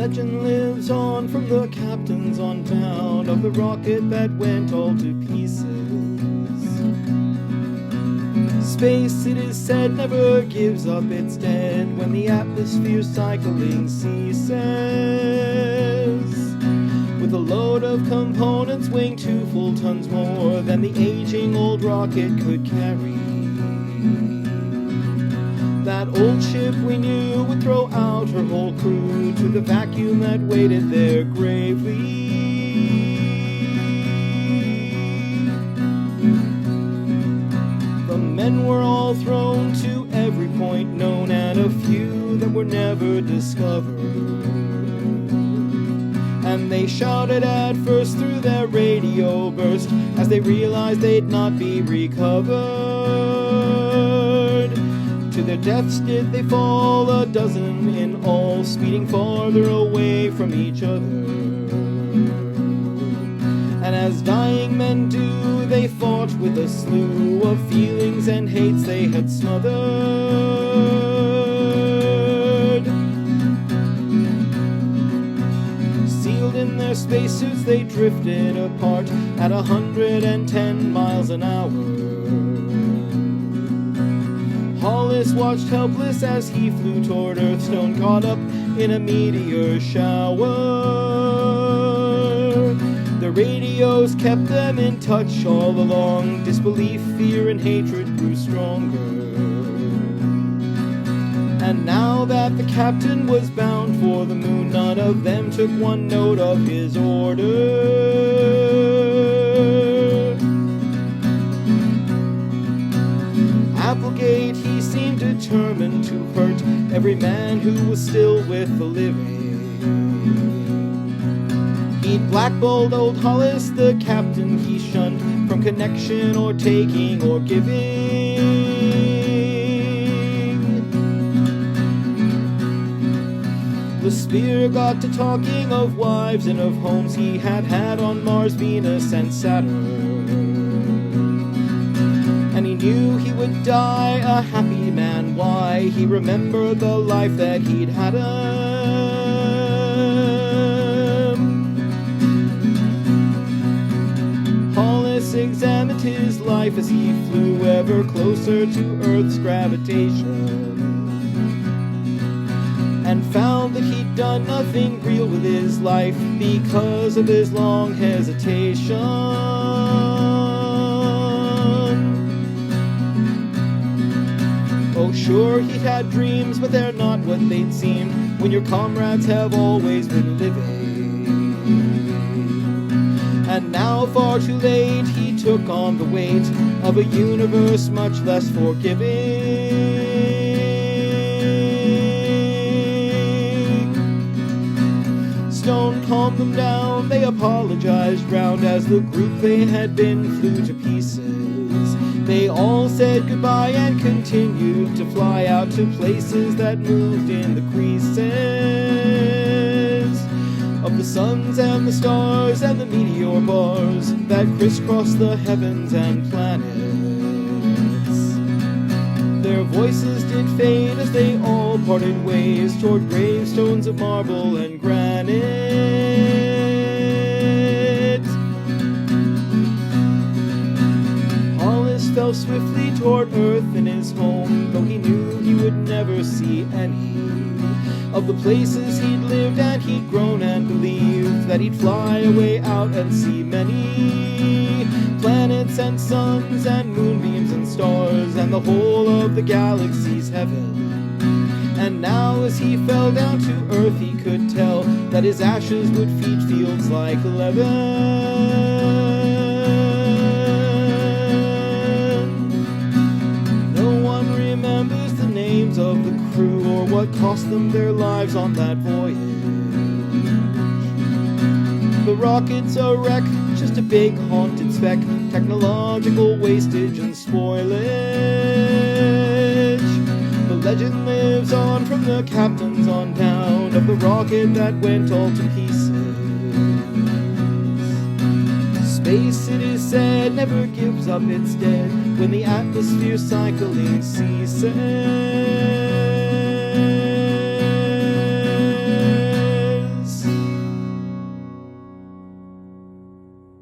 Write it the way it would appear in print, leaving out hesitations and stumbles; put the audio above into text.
legend lives on from the captains on down of the rocket that went all to pieces. Space, it is said, never gives up its dead when the atmosphere cycling ceases. With a load of components weighing 2 full tons more than the aging old rocket could carry. That old ship we knew would throw out her whole crew to the vacuum that waited there gravely. The men were all thrown to every point known, and a few that were never discovered. And they shouted at first through their radio burst as they realized they'd not be recovered. To their deaths did they fall, a dozen in all, speeding farther away from each other. And as dying men do, they fought with a slew of feelings and hates they had smothered. Sealed in their spacesuits, they drifted apart at 110 miles an hour. Hollis watched helpless as he flew toward Earth, stone caught up in a meteor shower. The radios kept them in touch all along. Disbelief, fear, and hatred grew stronger. And now that the captain was bound for the moon, none of them took one note of his order. Applegate, he seemed determined to hurt every man who was still with the living. He'd blackballed old Hollis, the captain he shunned from connection or taking or giving. The spear got to talking of wives and of homes he had had on Mars, Venus, and Saturn. And he knew he would die a happy man. Why? He remembered the life that he'd had Hollis examined his life as he flew ever closer to Earth's gravitation, and found that he'd done nothing real with his life because of his long hesitation. Oh, sure, he'd had dreams, but they're not what they'd seem when your comrades have always been living. And now, far too late, he took on the weight of a universe much less forgiving. Stone calmed them down, they apologized round as the group they had been flew to pieces. They all said goodbye and continued to fly out to places that moved in the creases of the suns and the stars and the meteor bars that crisscross the heavens and planets. Their voices did fade as they all parted ways toward gravestones of marble and granite. Fell swiftly toward Earth and his home, though he knew he would never see any of the places he'd lived, and he'd grown and believed that he'd fly away out and see many planets and suns and moonbeams and stars and the whole of the galaxy's heaven. And now as he fell down to Earth, he could tell that his ashes would feed fields like leaven. Remembers the names of the crew or what cost them their lives on that voyage. The rocket's a wreck, just a big haunted speck, technological wastage and spoilage. The legend lives on from the captains on down of the rocket that went all to pieces. Space, it is said, never gives up its dead when the atmosphere cycling ceases.